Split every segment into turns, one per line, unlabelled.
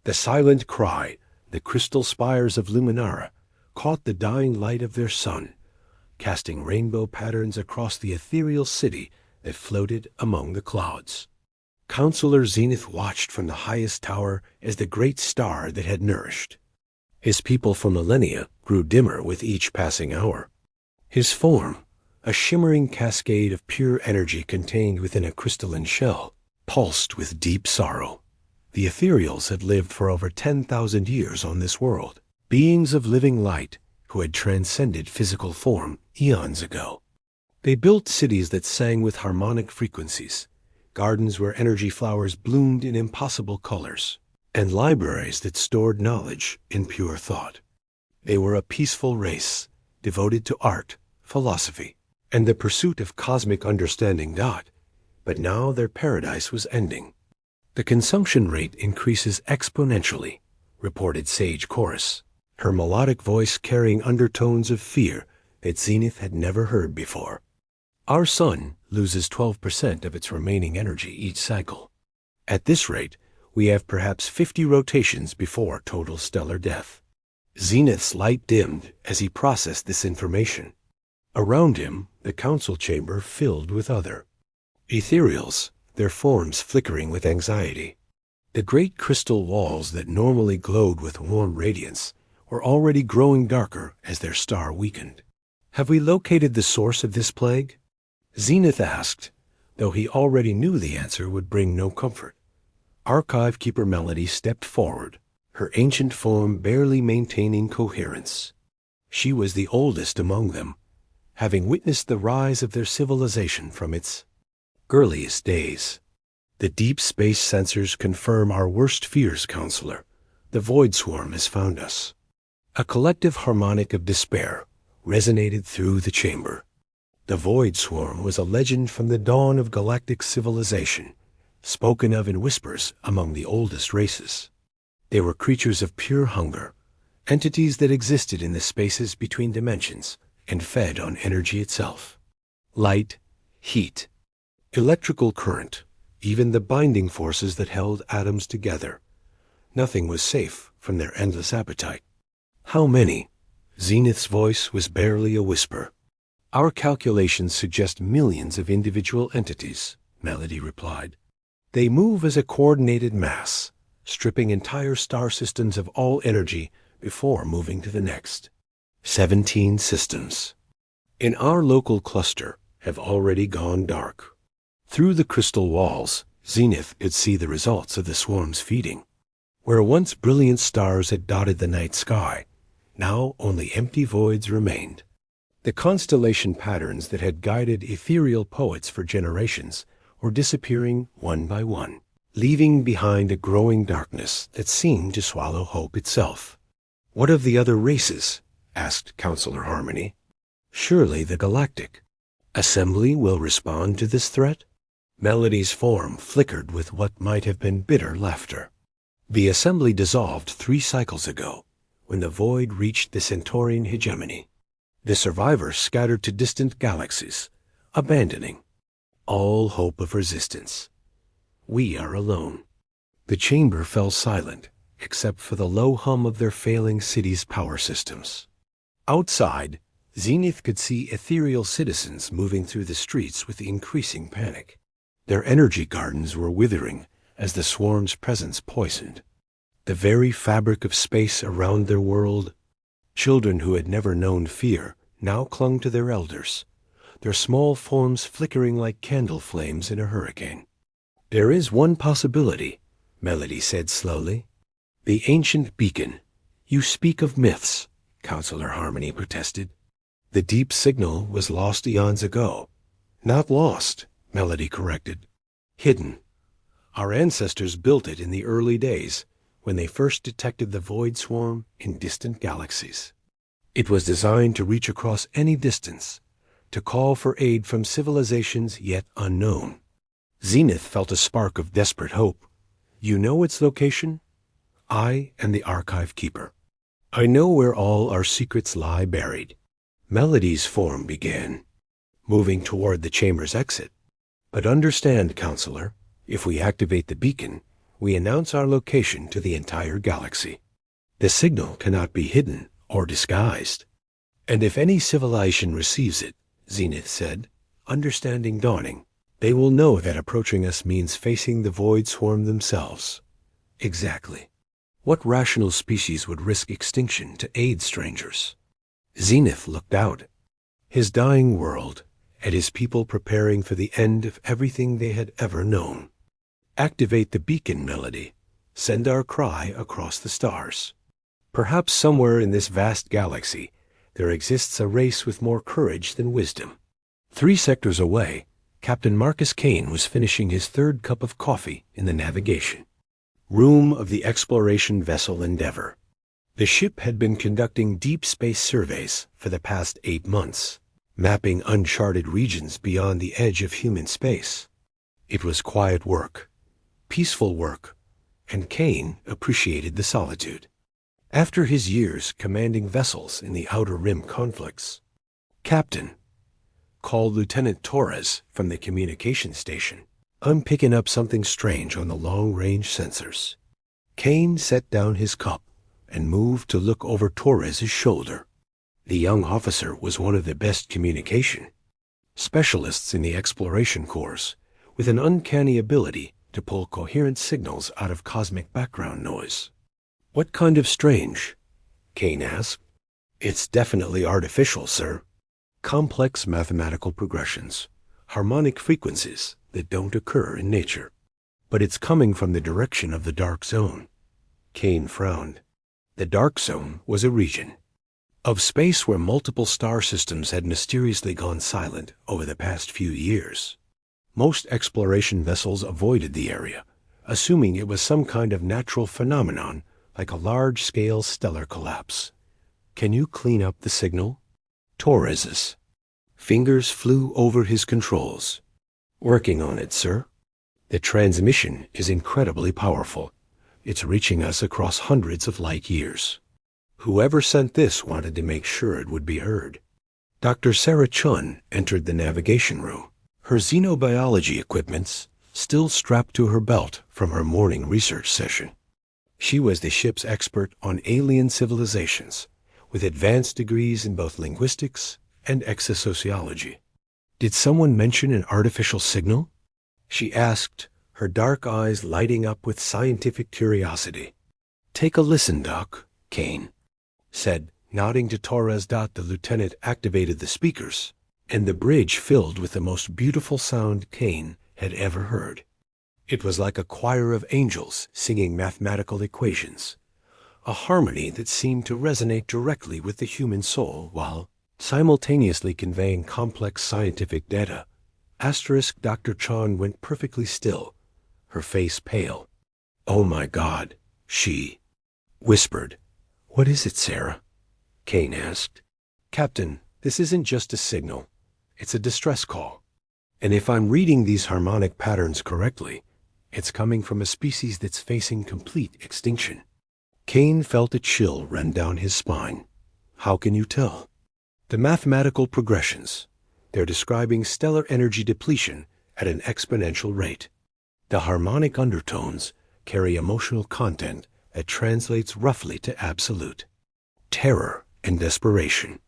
The silent cry, the crystal spires of Luminara, caught the dying light of their sun, casting rainbow patterns across the ethereal city that floated among the clouds. Counselor Zenith watched from the highest tower as the great star that had nourished his people for millennia grew dimmer with each passing hour. His form, a shimmering cascade of pure energy contained within a crystalline shell, pulsed with deep sorrow. The ethereals had lived for over 10,000 years on this world, beings of living light who had transcended physical form eons ago. They built cities that sang with harmonic frequencies, gardens where energy flowers bloomed in impossible colors, and libraries that stored knowledge in pure thought. They were a peaceful race, devoted to art, philosophy, and the pursuit of cosmic understanding. But now their paradise was ending. The consumption rate increases exponentially, reported Sage Chorus, her melodic voice carrying undertones of fear that Zenith had never heard before. Our sun loses 12% of its remaining energy each cycle. At this rate, we have perhaps 50 rotations before total stellar death. Zenith's light dimmed as he processed this information. Around him, the council chamber filled with other ethereals, their forms flickering with anxiety. The great crystal walls that normally glowed with warm radiance were already growing darker as their star weakened. Have we located the source of this plague? Zenith asked, though he already knew the answer would bring no comfort. Archive Keeper Melody stepped forward, her ancient form barely maintaining coherence. She was the oldest among them, having witnessed the rise of their civilization from its earliest days. The deep space sensors confirm our worst fears, Counselor. The Void Swarm has found us. A collective harmonic of despair resonated through the chamber. The Void Swarm was a legend from the dawn of galactic civilization, spoken of in whispers among the oldest races. They were creatures of pure hunger, entities that existed in the spaces between dimensions and fed on energy itself. Light, heat, electrical current, even the binding forces that held atoms together. Nothing was safe from their endless appetite. How many? Zenith's voice was barely a whisper. Our calculations suggest millions of individual entities, Melody replied. They move as a coordinated mass, stripping entire star systems of all energy before moving to the next. 17 systems in our local cluster have already gone dark. Through the crystal walls, Zenith could see the results of the swarm's feeding. Where once brilliant stars had dotted the night sky, now only empty voids remained. The constellation patterns that had guided ethereal poets for generations were disappearing one by one, leaving behind a growing darkness that seemed to swallow hope itself. What of the other races? Asked Counselor Harmony. Surely the Galactic Assembly will respond to this threat? Melody's form flickered with what might have been bitter laughter. The Assembly dissolved 3 cycles ago, when the void reached the Centaurian hegemony. The survivors scattered to distant galaxies, abandoning all hope of resistance. We are alone. The chamber fell silent, except for the low hum of their failing city's power systems. Outside, Zenith could see ethereal citizens moving through the streets with increasing panic. Their energy gardens were withering as the swarm's presence poisoned the very fabric of space around their world. Children who had never known fear now clung to their elders, their small forms flickering like candle flames in a hurricane. There is one possibility, Melody said slowly. The ancient beacon. You speak of myths, Counselor Harmony protested. The deep signal was lost eons ago. Not lost, Melody corrected. Hidden. Our ancestors built it in the early days, when they first detected the void swarm in distant galaxies. It was designed to reach across any distance, to call for aid from civilizations yet unknown. Zenith felt a spark of desperate hope. You know its location? I am the Archive Keeper. I know where all our secrets lie buried. Melody's form began, moving toward the chamber's exit. But understand, Counselor, if we activate the beacon, we announce our location to the entire galaxy. The signal cannot be hidden or disguised. And if any civilization receives it, Zenith said, understanding dawning, they will know that approaching us means facing the void swarm themselves. Exactly. What rational species would risk extinction to aid strangers? Zenith looked out. His dying world, and his people preparing for the end of everything they had ever known. Activate the beacon melody. Send our cry across the stars. Perhaps somewhere in this vast galaxy, there exists a race with more courage than wisdom. 3 sectors away, Captain Marcus Kane was finishing his 3rd cup of coffee in the navigation room of the exploration vessel Endeavour. The ship had been conducting deep space surveys for the past 8 months, mapping uncharted regions beyond the edge of human space. It was quiet work, peaceful work, and Kane appreciated the solitude. After his years commanding vessels in the Outer Rim conflicts, Captain, called Lieutenant Torres from the communication station, I'm picking up something strange on the long-range sensors. Kane set down his cup and moved to look over Torres's shoulder. The young officer was one of the best communication specialists in the exploration corps, with an uncanny ability to pull coherent signals out of cosmic background noise. What kind of strange? Kane asked. It's definitely artificial, sir. Complex mathematical progressions, harmonic frequencies that don't occur in nature. But it's coming from the direction of the dark zone. Kane frowned. The dark zone was a region of space where multiple star systems had mysteriously gone silent over the past few years. Most exploration vessels avoided the area, assuming it was some kind of natural phenomenon like a large-scale stellar collapse. Can you clean up the signal? Torres's fingers flew over his controls. Working on it, sir. The transmission is incredibly powerful. It's reaching us across hundreds of light years. Whoever sent this wanted to make sure it would be heard. Dr. Sarah Chun entered the navigation room, her xenobiology equipments still strapped to her belt from her morning research session. She was the ship's expert on alien civilizations, with advanced degrees in both linguistics and exosociology. Did someone mention an artificial signal? She asked, her dark eyes lighting up with scientific curiosity. Take a listen, Doc, Kane said, nodding to Torres. The lieutenant activated the speakers, and the bridge filled with the most beautiful sound Kane had ever heard. It was like a choir of angels singing mathematical equations, a harmony that seemed to resonate directly with the human soul while simultaneously conveying complex scientific data. Dr. Chan went perfectly still, her face pale. Oh my God, she whispered. What is it, Sarah? Kane asked. Captain, this isn't just a signal. It's a distress call. And if I'm reading these harmonic patterns correctly, it's coming from a species that's facing complete extinction. Kane felt a chill run down his spine. How can you tell? The mathematical progressions. They're describing stellar energy depletion at an exponential rate. The harmonic undertones carry emotional content that translates roughly to absolute terror and desperation.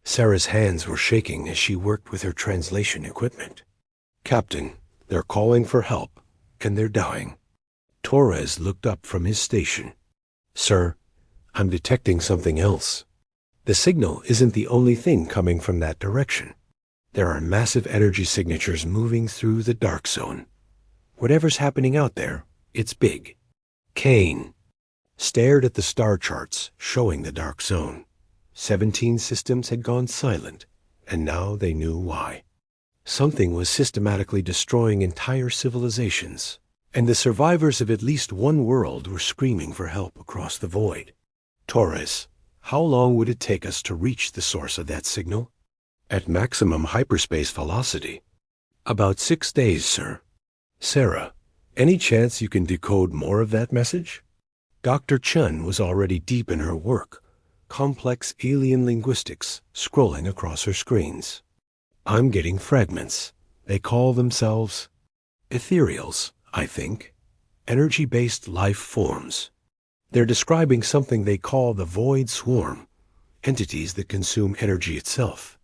Sarah's hands were shaking as she worked with her translation equipment. Captain, they're calling for help, and they're dying. Torres looked up from his station. Sir, I'm detecting something else. The signal isn't the only thing coming from that direction. There are massive energy signatures moving through the dark zone. Whatever's happening out there, it's big. Kane stared at the star charts showing the dark zone. 17 systems had gone silent, and now they knew why. Something was systematically destroying entire civilizations, and the survivors of at least one world were screaming for help across the void. Torres, how long would it take us to reach the source of that signal? At maximum hyperspace velocity. About 6 days, sir. Sarah, any chance you can decode more of that message? Dr. Chun was already deep in her work, complex alien linguistics scrolling across her screens. I'm getting fragments. They call themselves ethereals, I think. energy-based life forms. They're describing something they call the Void Swarm, entities that consume energy itself.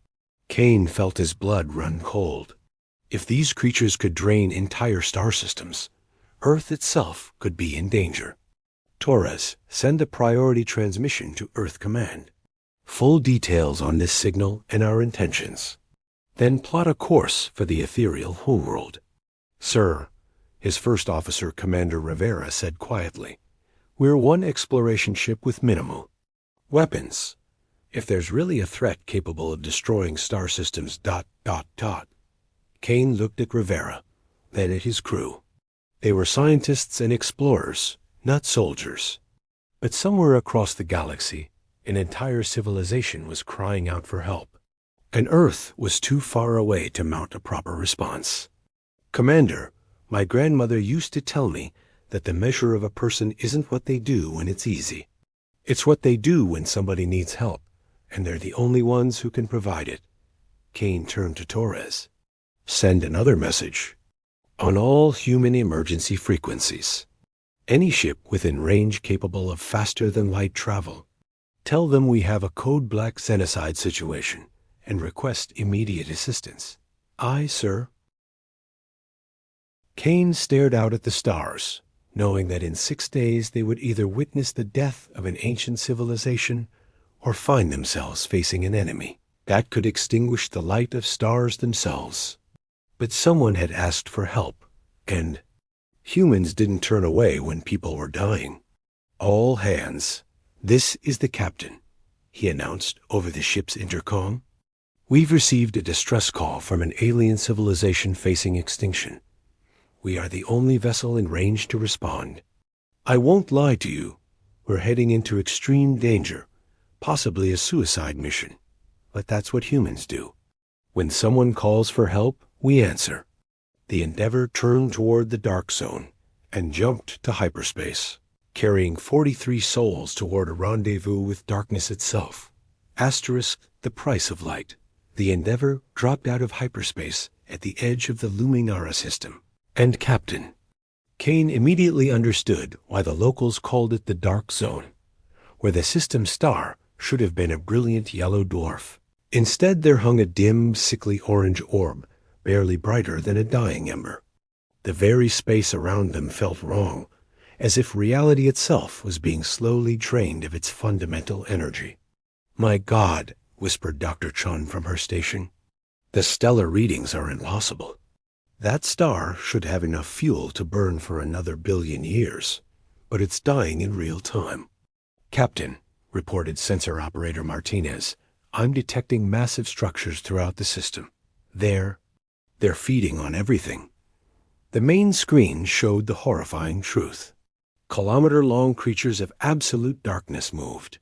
Kane felt his blood run cold. If these creatures could drain entire star systems, Earth itself could be in danger. Torres, send a priority transmission to Earth Command. Full details on this signal and our intentions. Then plot a course for the ethereal homeworld. Sir, his first officer, Commander Rivera, said quietly, we're one exploration ship with minimal weapons. If there's really a threat capable of destroying star systems ... Kane looked at Rivera, then at his crew. They were scientists and explorers, not soldiers. But somewhere across the galaxy, an entire civilization was crying out for help. And Earth was too far away to mount a proper response. Commander, my grandmother used to tell me that the measure of a person isn't what they do when it's easy. It's what they do when somebody needs help, and they're the only ones who can provide it. Kane turned to Torres. Send another message. On all human emergency frequencies. Any ship within range capable of faster-than-light travel. Tell them we have a code black xenocide situation and request immediate assistance. Aye, sir. Kane stared out at the stars, knowing that in 6 days they would either witness the death of an ancient civilization or find themselves facing an enemy that could extinguish the light of stars themselves. But someone had asked for help, and humans didn't turn away when people were dying. All hands. This is the captain, he announced over the ship's intercom. We've received a distress call from an alien civilization facing extinction. We are the only vessel in range to respond. I won't lie to you. We're heading into extreme danger, possibly a suicide mission. But that's what humans do. When someone calls for help, we answer. The Endeavor turned toward the dark zone and jumped to hyperspace, carrying 43 souls toward a rendezvous with darkness itself. Asterisk, the price of light. The Endeavor dropped out of hyperspace at the edge of the Luminara system. And Captain. Kane immediately understood why the locals called it the Dark Zone, where the system star should have been a brilliant yellow dwarf. Instead, there hung a dim, sickly orange orb, barely brighter than a dying ember. The very space around them felt wrong, as if reality itself was being slowly drained of its fundamental energy. My God, whispered Dr. Chun from her station. The stellar readings are impossible. That star should have enough fuel to burn for another billion years, but it's dying in real time. Captain, reported sensor operator Martinez, I'm detecting massive structures throughout the system. They're feeding on everything. The main screen showed the horrifying truth. Kilometer-long creatures of absolute darkness moved.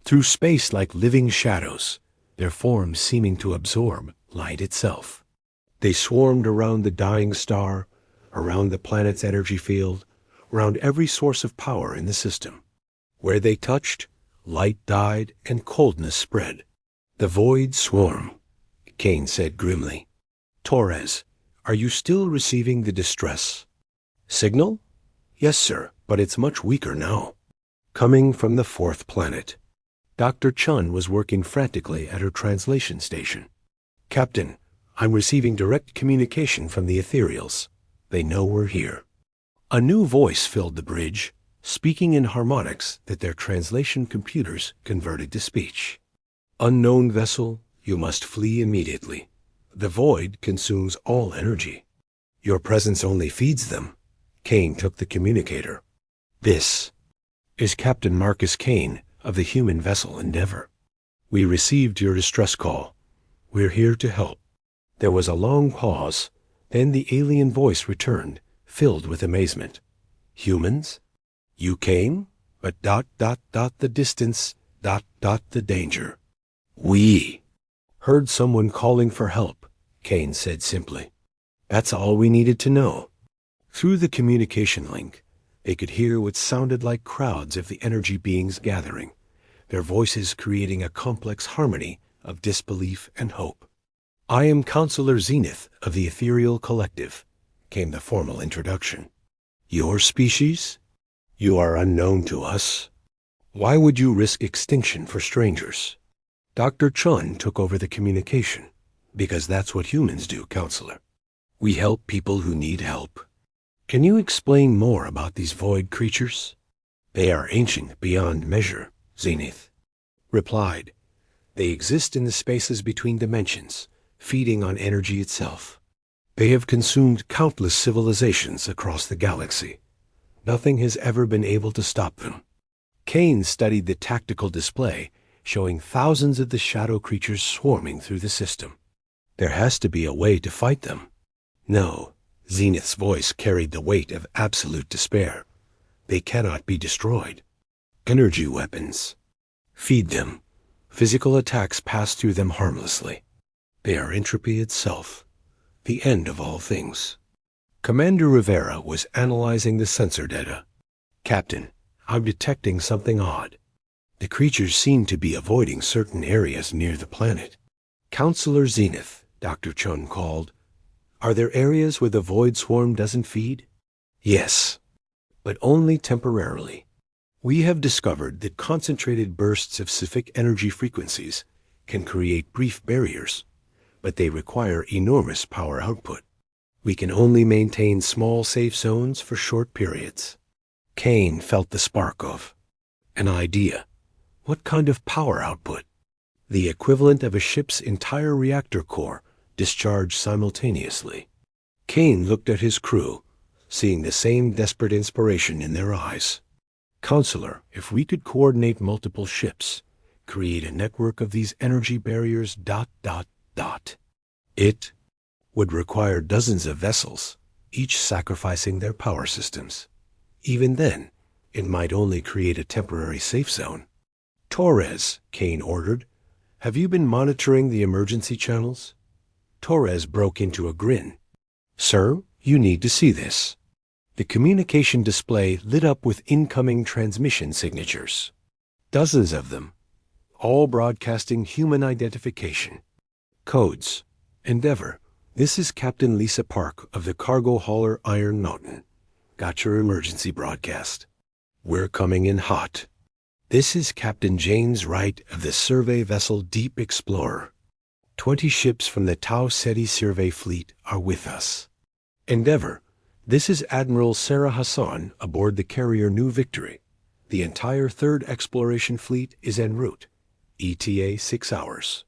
Through space like living shadows, their forms seeming to absorb light itself. They swarmed around the dying star, around the planet's energy field, around every source of power in the system. Where they touched, light died and coldness spread. The Void Swarm, Kane said grimly. Torres, are you still receiving the distress signal? Yes, sir, but it's much weaker now. Coming from the 4th planet. Dr. Chun was working frantically at her translation station. Captain, I'm receiving direct communication from the ethereals. They know we're here. A new voice filled the bridge, speaking in harmonics that their translation computers converted to speech. Unknown vessel, you must flee immediately. The void consumes all energy. Your presence only feeds them. Kane took the communicator. This is Captain Marcus Kane of the human vessel Endeavor. We received your distress call. We're here to help. There was a long pause, then the alien voice returned, filled with amazement. Humans? You came? But ... the distance, ... the danger. We heard someone calling for help, Kane said simply. That's all we needed to know. Through the communication link, they could hear what sounded like crowds of the energy beings gathering, their voices creating a complex harmony of disbelief and hope. I am Counselor Zenith of the Ethereal Collective, came the formal introduction. Your species? You are unknown to us. Why would you risk extinction for strangers? Dr. Chun took over the communication, because that's what humans do, Counselor. We help people who need help. Can you explain more about these void creatures? They are ancient beyond measure, Zenith replied. They exist in the spaces between dimensions, feeding on energy itself. They have consumed countless civilizations across the galaxy. Nothing has ever been able to stop them. Kane studied the tactical display, showing thousands of the shadow creatures swarming through the system. There has to be a way to fight them. No, Zenith's voice carried the weight of absolute despair. They cannot be destroyed. Energy weapons. Feed them. Physical attacks pass through them harmlessly. They are entropy itself, the end of all things. Commander Rivera was analyzing the sensor data. Captain, I'm detecting something odd. The creatures seem to be avoiding certain areas near the planet. Counselor Zenith, Dr. Chun called. Are there areas where the void swarm doesn't feed? Yes, but only temporarily. We have discovered that concentrated bursts of specific energy frequencies can create brief barriers, but they require enormous power output. We can only maintain small safe zones for short periods. Kane felt the spark of an idea. What kind of power output? The equivalent of a ship's entire reactor core discharged simultaneously. Kane looked at his crew, seeing the same desperate inspiration in their eyes. Counselor, if we could coordinate multiple ships, create a network of these energy barriers ... It would require dozens of vessels, each sacrificing their power systems. Even then, it might only create a temporary safe zone. Torres, Kane ordered, have you been monitoring the emergency channels? Torres broke into a grin. Sir, you need to see this. The communication display lit up with incoming transmission signatures. Dozens of them, all broadcasting human identification. Codes. Endeavor. This is Captain Lisa Park of the cargo hauler Iron Mountain. Got your emergency broadcast. We're coming in hot. This is Captain James Wright of the survey vessel Deep Explorer. 20 ships from the Tau Ceti survey fleet are with us. Endeavor. This is Admiral Sarah Hassan aboard the carrier New Victory. The entire 3rd Exploration Fleet is en route. ETA 6 hours.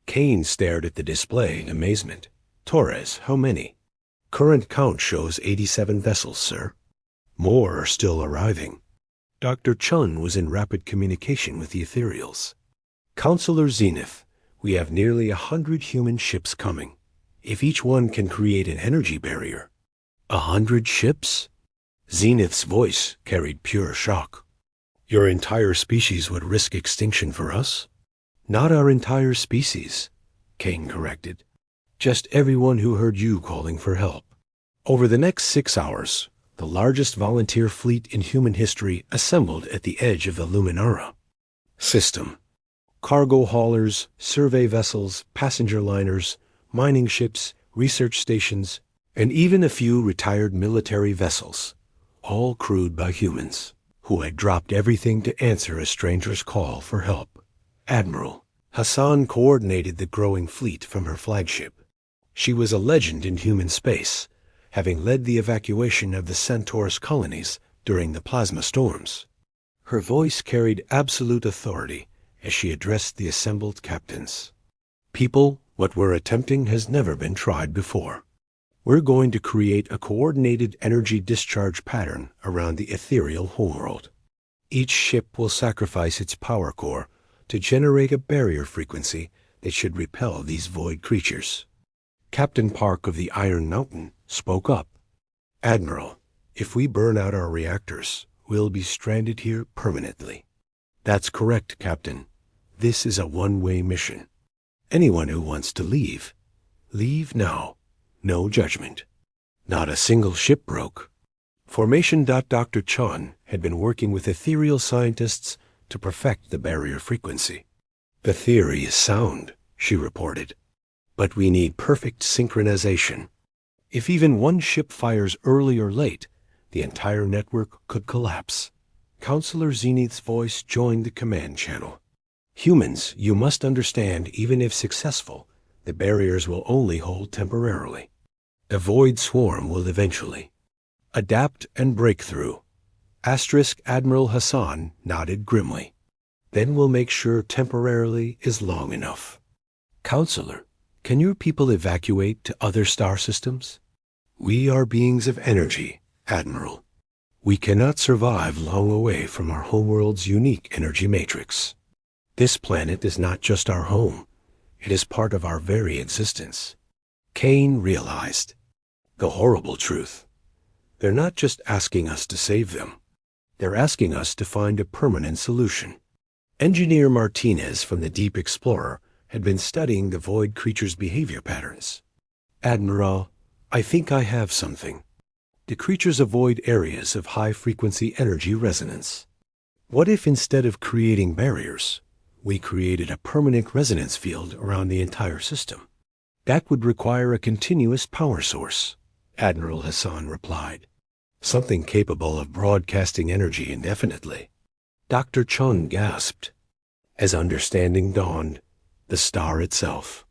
Kane stared at the display in amazement. Torres, how many? Current count shows 87 vessels, sir. More are still arriving. Dr. Chun was in rapid communication with the ethereals. Counselor Zenith, we have nearly 100 human ships coming. If each one can create an energy barrier. 100 ships? Zenith's voice carried pure shock. Your entire species would risk extinction for us? Not our entire species, Kane corrected. Just everyone who heard you calling for help. Over the next 6 hours, the largest volunteer fleet in human history assembled at the edge of the Luminara. System. Cargo haulers, survey vessels, passenger liners, mining ships, research stations, and even a few retired military vessels, all crewed by humans, who had dropped everything to answer a stranger's call for help. Admiral Hassan coordinated the growing fleet from her flagship. She was a legend in human space, having led the evacuation of the Centaurus colonies during the plasma storms. Her voice carried absolute authority as she addressed the assembled captains. People, what we're attempting has never been tried before. We're going to create a coordinated energy discharge pattern around the ethereal homeworld. Each ship will sacrifice its power core to generate a barrier frequency that should repel these void creatures. Captain Park of the Iron Mountain spoke up. Admiral, if we burn out our reactors, we'll be stranded here permanently. That's correct, Captain. This is a one-way mission. Anyone who wants to leave, leave now. No judgment. Not a single ship broke. Formation. Dr. Chun had been working with ethereal scientists to perfect the barrier frequency. The theory is sound, she reported. But we need perfect synchronization. If even one ship fires early or late, the entire network could collapse. Counselor Zenith's voice joined the command channel. Humans, you must understand, even if successful, the barriers will only hold temporarily. A void swarm will eventually adapt and break through. Admiral Hassan nodded grimly. Then we'll make sure temporarily is long enough. Counselor, can your people evacuate to other star systems? We are beings of energy, Admiral. We cannot survive long away from our homeworld's unique energy matrix. This planet is not just our home. It is part of our very existence. Kane realized the horrible truth. They're not just asking us to save them. They're asking us to find a permanent solution. Engineer Martinez from the Deep Explorer had been studying the void creature's behavior patterns. Admiral, I think I have something. The creatures avoid areas of high-frequency energy resonance. What if instead of creating barriers, we created a permanent resonance field around the entire system? That would require a continuous power source, Admiral Hassan replied. Something capable of broadcasting energy indefinitely. Dr. Chun gasped. As understanding dawned, the star itself.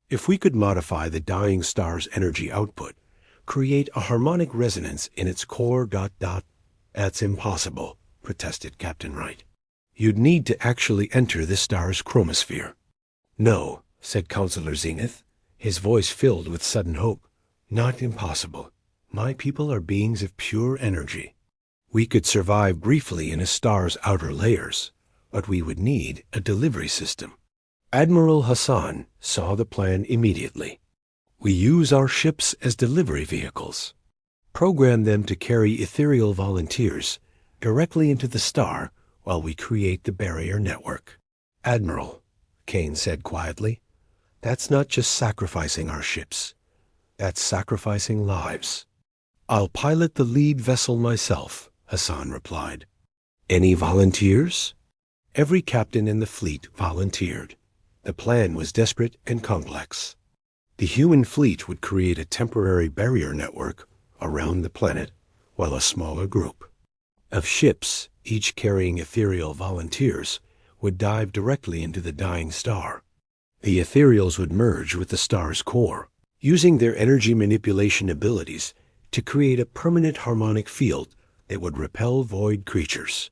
If we could modify the dying star's energy output, create a harmonic resonance in its core... That's impossible, protested Captain Wright. You'd need to actually enter the star's chromosphere. No, said Counselor Zenith, his voice filled with sudden hope. Not impossible. My people are beings of pure energy. We could survive briefly in a star's outer layers, but we would need a delivery system. Admiral Hassan saw the plan immediately. We use our ships as delivery vehicles. Program them to carry ethereal volunteers directly into the star while we create the barrier network. Admiral, Kane said quietly, that's not just sacrificing our ships. That's sacrificing lives. I'll pilot the lead vessel myself, Hassan replied. Any volunteers? Every captain in the fleet volunteered. The plan was desperate and complex. The human fleet would create a temporary barrier network around the planet, while a smaller group of ships, each carrying ethereal volunteers, would dive directly into the dying star. The ethereals would merge with the star's core, using their energy manipulation abilities to create a permanent harmonic field that would repel void creatures.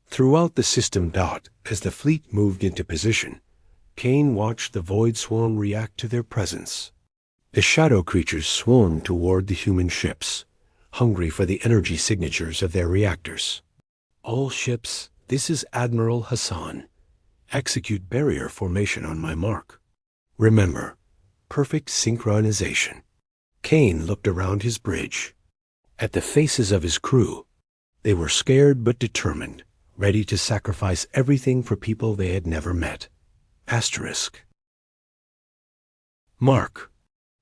Throughout the system, as the fleet moved into position, Kane watched the void swarm react to their presence. The shadow creatures swarmed toward the human ships, hungry for the energy signatures of their reactors. All ships, this is Admiral Hassan. Execute barrier formation on my mark. Remember, perfect synchronization. Kane looked around his bridge. At the faces of his crew, they were scared but determined, ready to sacrifice everything for people they had never met. Asterisk. Mark.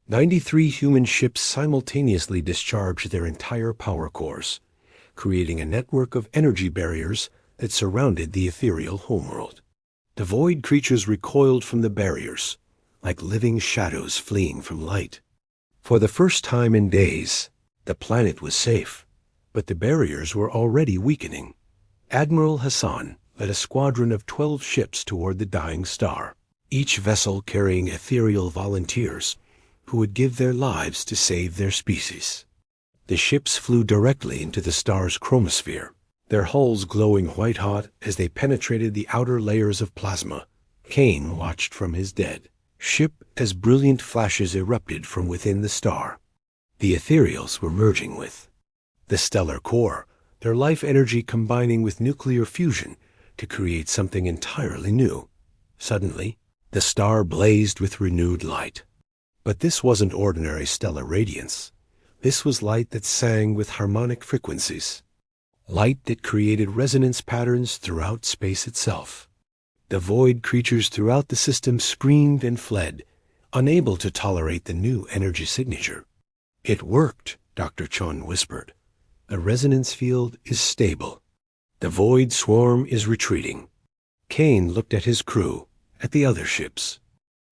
93 human ships simultaneously discharged their entire power cores, creating a network of energy barriers that surrounded the ethereal homeworld. The void creatures recoiled from the barriers, like living shadows fleeing from light. For the first time in days, the planet was safe, but the barriers were already weakening. Admiral Hassan led a squadron of 12 ships toward the dying star, each vessel carrying ethereal volunteers who would give their lives to save their species. The ships flew directly into the star's chromosphere, their hulls glowing white-hot as they penetrated the outer layers of plasma. Kane watched from his dead ship as brilliant flashes erupted from within the star. The ethereals were merging with the stellar core, their life energy combining with nuclear fusion to create something entirely new. Suddenly, the star blazed with renewed light. But this wasn't ordinary stellar radiance. This was light that sang with harmonic frequencies. Light that created resonance patterns throughout space itself. The void creatures throughout the system screamed and fled, unable to tolerate the new energy signature. It worked, Dr. Chun whispered. The resonance field is stable. The void swarm is retreating. Kane looked at his crew, at the other ships,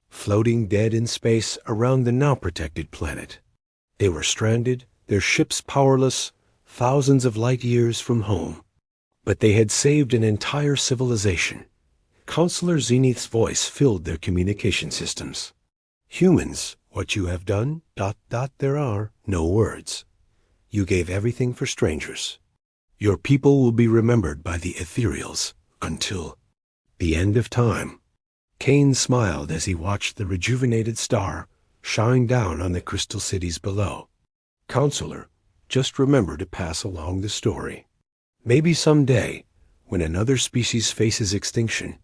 floating dead in space around the now protected planet. They were stranded, their ships powerless, thousands of light years from home. But they had saved an entire civilization. Counselor Zenith's voice filled their communication systems. Humans, what you have done, ... there are no words. You gave everything for strangers. Your people will be remembered by the ethereals until the end of time. Kane smiled as he watched the rejuvenated star shine down on the crystal cities below. Counselor, just remember to pass along the story. Maybe someday, when another species faces extinction,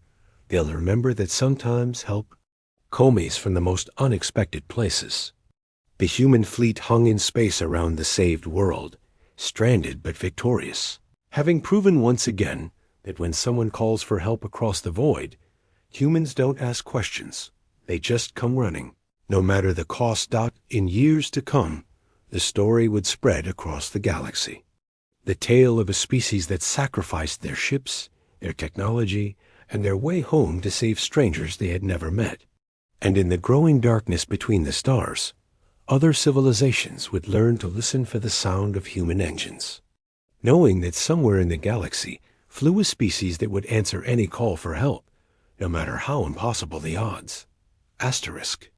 they'll remember that sometimes help comes from the most unexpected places. The human fleet hung in space around the saved world, stranded but victorious, having proven once again that when someone calls for help across the void, humans don't ask questions, they just come running. No matter the cost. In years to come, the story would spread across the galaxy. The tale of a species that sacrificed their ships, their technology, and their way home to save strangers they had never met. And in the growing darkness between the stars, other civilizations would learn to listen for the sound of human engines, knowing that somewhere in the galaxy flew a species that would answer any call for help, no matter how impossible the odds. Asterisk.